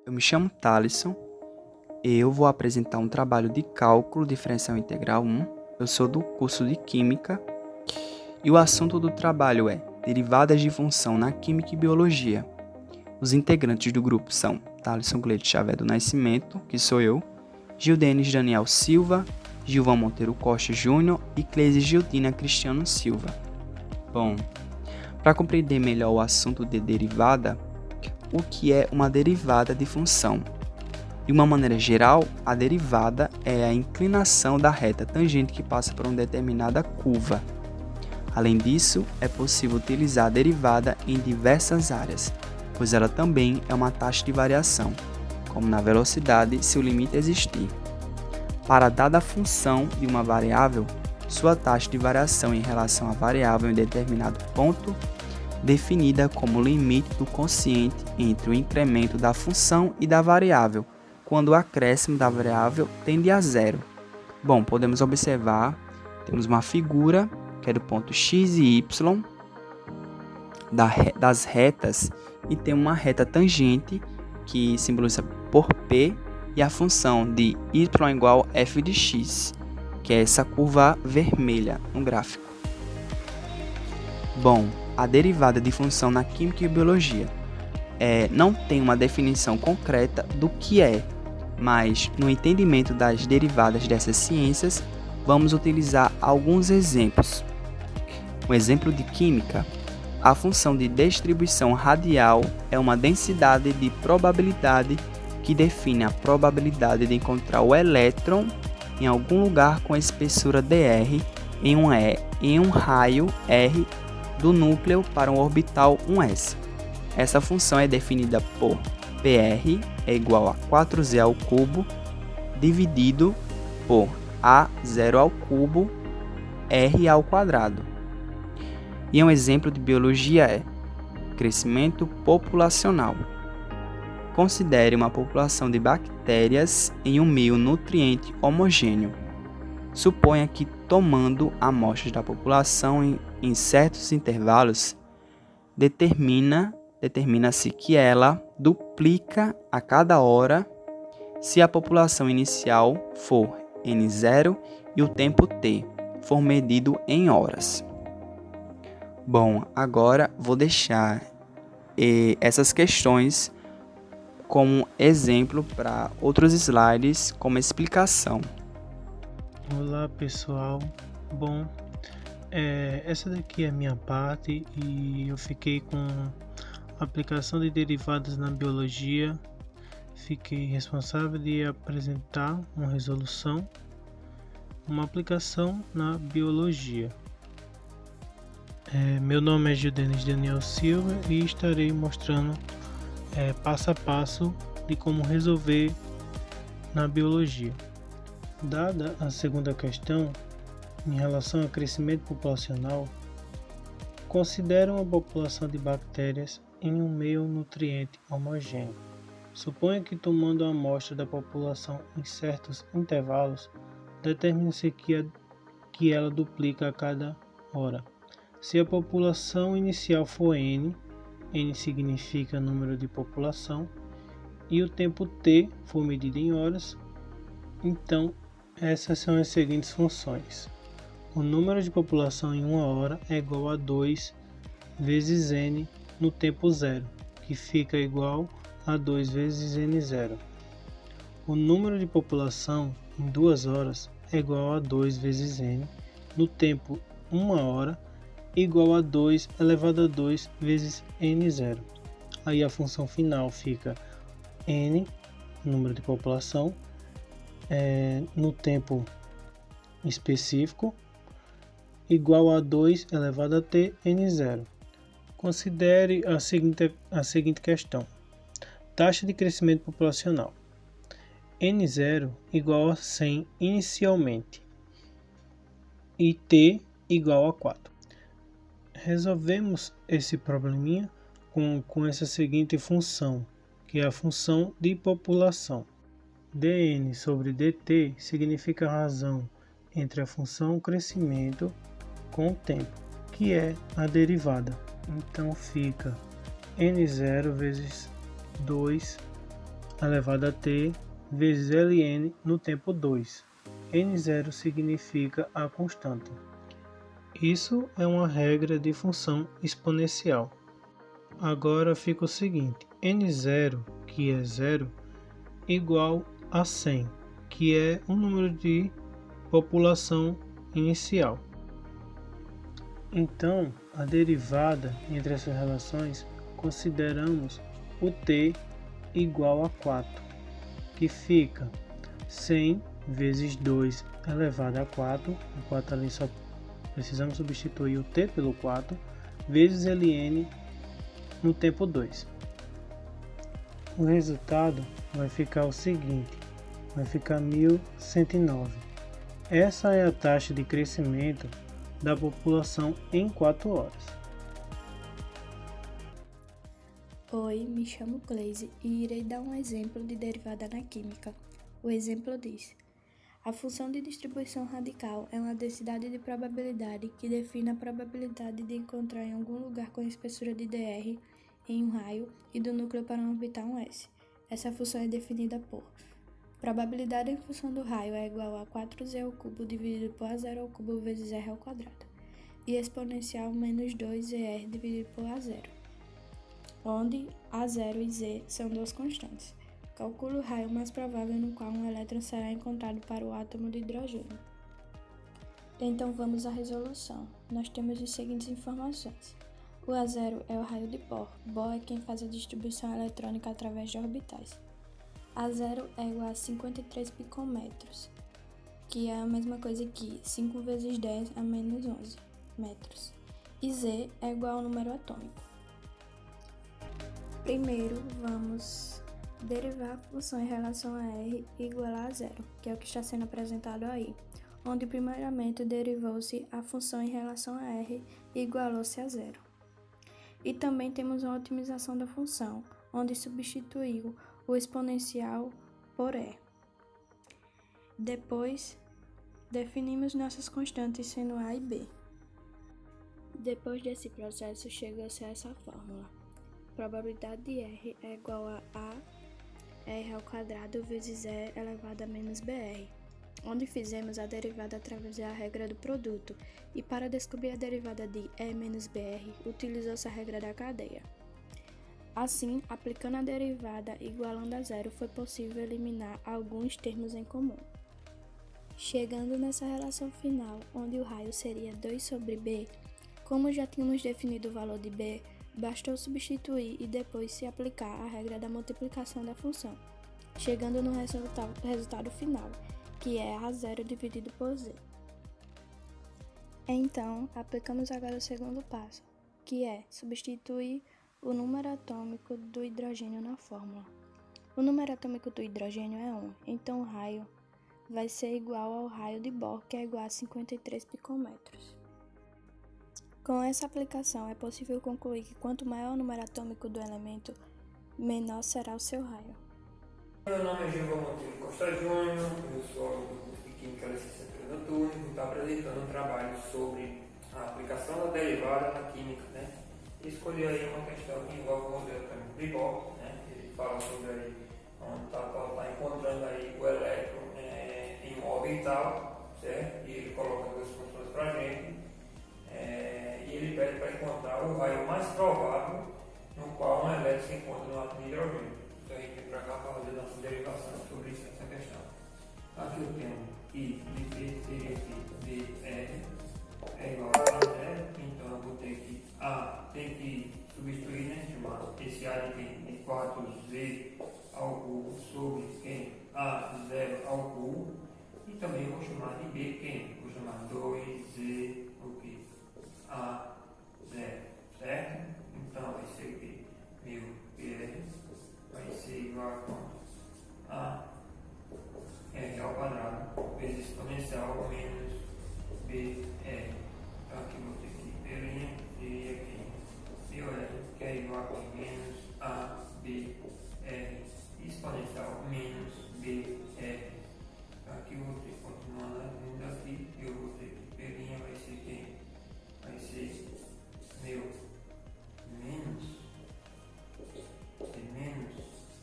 Eu me chamo Thalisson, eu vou apresentar um trabalho de cálculo diferencial integral 1. Eu sou do curso de Química e o assunto do trabalho é derivadas de função na Química e Biologia. Os integrantes do grupo são Thalisson Cleide Xavier do Nascimento, que sou eu, Gildenis Daniel Silva, Gilvan Monteiro Costa Júnior e Cleise Gildina Cristiano Silva. Bom, para compreender melhor o assunto de derivada, o que é uma derivada de função? De uma maneira geral, a derivada é a inclinação da reta tangente que passa por uma determinada curva. Além disso, é possível utilizar a derivada em diversas áreas, pois ela também é uma taxa de variação, como na velocidade, se o limite existir. Para dada função de uma variável, sua taxa de variação em relação à variável em determinado ponto, definida como limite do quociente entre o incremento da função e da variável, quando o acréscimo da variável tende a zero. Bom, podemos observar, temos uma figura que é do ponto x e y das retas e tem uma reta tangente que simboliza por P e a função de y igual f de x, que é essa curva vermelha no gráfico. Bom, a derivada de função na Química e Biologia não tem uma definição concreta do que é, mas no entendimento das derivadas dessas ciências, vamos utilizar alguns exemplos. Um exemplo de química: a função de distribuição radial é uma densidade de probabilidade que define a probabilidade de encontrar o elétron em algum lugar com espessura dr em um raio r do núcleo para um orbital 1s. Essa função é definida por PR é igual a 4z ao cubo dividido por A0 ao cubo R ao quadrado. E um exemplo de biologia é crescimento populacional. Considere uma população de bactérias em um meio nutriente homogêneo. Suponha que, tomando amostras da população em certos intervalos, determina-se que ela duplica a cada hora se a população inicial for n0 e o tempo t for medido em horas. Bom, agora vou deixar essas questões como exemplo para outros slides como explicação. Olá pessoal, bom, essa daqui é a minha parte e eu fiquei com aplicação de derivadas na biologia. Fiquei responsável de apresentar uma resolução, uma aplicação na biologia. Meu nome é Gildenis Daniel Silva e estarei mostrando passo a passo de como resolver na biologia. Dada a segunda questão, em relação ao crescimento populacional, considere uma população de bactérias em um meio nutriente homogêneo. Suponha que, tomando a amostra da população em certos intervalos, determine-se que ela duplica a cada hora. Se a população inicial for n significa número de população, e o tempo t for medido em horas, então essas são as seguintes funções. O número de população em uma hora é igual a 2 vezes n no tempo zero, que fica igual a 2 vezes n0. O número de população em 2 horas é igual a 2 vezes n no tempo 1 hora, igual a 2 elevado a 2 vezes n0. Aí a função final fica n, número de população, no tempo específico, igual a 2 elevado a t n0. Considere a seguinte questão. Taxa de crescimento populacional. n0 igual a 100 inicialmente e t igual a 4. Resolvemos esse probleminha com essa seguinte função, que é a função de população. dn sobre dt significa a razão entre a função crescimento com o tempo, que é a derivada. Então fica n0 vezes 2 elevado a t vezes Ln no tempo 2. N0 significa a constante. Isso é uma regra de função exponencial. Agora fica o seguinte: N0, que é 0, igual a 100, que é o número de população inicial. Então, a derivada entre essas relações, consideramos o t igual a 4, que fica 100 vezes 2 elevado a 4, o 4 ali só precisamos substituir o t pelo 4, vezes Ln no tempo 2. O resultado vai ficar o seguinte, vai ficar 1109. Essa é a taxa de crescimento da população em 4 horas. Oi, me chamo Cleise e irei dar um exemplo de derivada na química. O exemplo diz: a função de distribuição radical é uma densidade de probabilidade que define a probabilidade de encontrar em algum lugar com espessura de dr em um raio e do núcleo para orbitar um s. Essa função é definida por probabilidade em função do raio é igual a 4z ao cubo dividido por a0 ao cubo vezes r ao quadrado e exponencial menos 2zr dividido por a0, onde a0 e z são duas constantes. Calcule o raio mais provável no qual um elétron será encontrado para o átomo de hidrogênio. Então vamos à resolução. Nós temos as seguintes informações. O A0 é o raio de Bohr. Bohr é quem faz a distribuição eletrônica através de orbitais. A0 é igual a 53 picômetros, que é a mesma coisa que 5 vezes 10 a menos 11 metros. E Z é igual ao número atômico. Primeiro, vamos derivar a função em relação a R igual a zero, que é o que está sendo apresentado aí, onde primeiramente derivou-se a função em relação a R e igualou-se a zero. E também temos uma otimização da função, onde substituiu o exponencial por E. Depois, definimos nossas constantes sendo A e B. Depois desse processo, chegou-se a essa fórmula. Probabilidade de R é igual a R ao quadrado vezes E elevado a menos BR, onde fizemos a derivada através da regra do produto, e para descobrir a derivada de E menos BR, utilizou-se a regra da cadeia. Assim, aplicando a derivada igualando a zero, foi possível eliminar alguns termos em comum. Chegando nessa relação final, onde o raio seria 2 sobre B, como já tínhamos definido o valor de B, bastou substituir e depois se aplicar a regra da multiplicação da função, chegando no resultado final, que é A0 dividido por Z. Então, aplicamos agora o segundo passo, que é substituir o número atômico do hidrogênio na fórmula. O número atômico do hidrogênio é 1, então o raio vai ser igual ao raio de Bohr, que é igual a 53 picômetros. Com essa aplicação, é possível concluir que quanto maior o número atômico do elemento, menor será o seu raio. Meu nome é Gilvan Monteiro Costa Júnior, eu sou aluno do curso de Química Licenciatura Noturna e estou apresentando um trabalho sobre a aplicação da derivada na química, né? Escolhi aí uma questão que envolve o modelo de Bohr, né? Ele fala sobre aí onde está encontrando aí o elétron em um orbital, certo? E ele coloca duas funções para a gente. E ele pede para encontrar o raio mais provável no qual um elétron se encontra no átomo de hidrogênio. Então a gente vem para cá para fazer nossa derivação sobre essa questão. Aqui eu tenho I de B, teria que dr é igual a zero, então eu vou ter que A tem que substituir, né? Chamar esse A de quem? De 4Z ao cubo sobre quem? A0 ao cubo. E também eu vou chamar de B quem? Vou chamar 2Z o que? A0, certo? Então vai ser o que? Meu PR vai ser igual a quanto? A R ao quadrado vezes exponencial menos BR. Então aqui vou ter que pelinha e aqui meu R, que é igual a menos ABR exponencial menos BR. Então aqui eu vou ter que continuar vindo aqui e eu vou ter que pelinha vai ser quem? Vai ser meu menos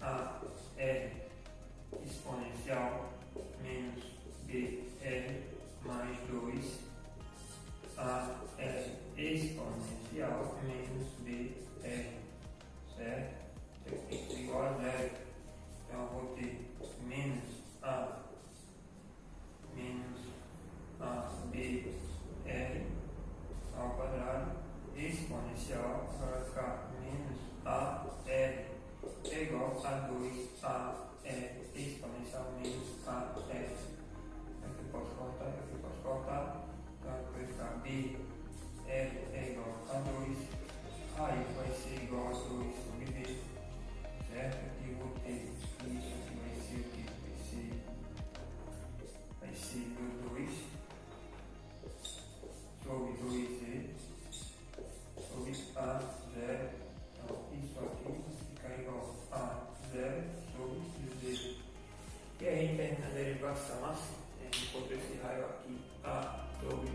AR 2A exponencialmente a F. Aqui eu posso cortar, aqui eu posso cortar. Então aqui vai ficar B F é igual a 2. Raiz vai ser igual a 2 sobre B. Certo? Aqui eu vou ter isso aqui vai ser o que? Vai ser meu 2 sobre 2E sobre A0. Então isso aqui fica igual a 0 sobre Z. E aí a gente termina a derivação assim. A gente encontra esse raio aqui A sobre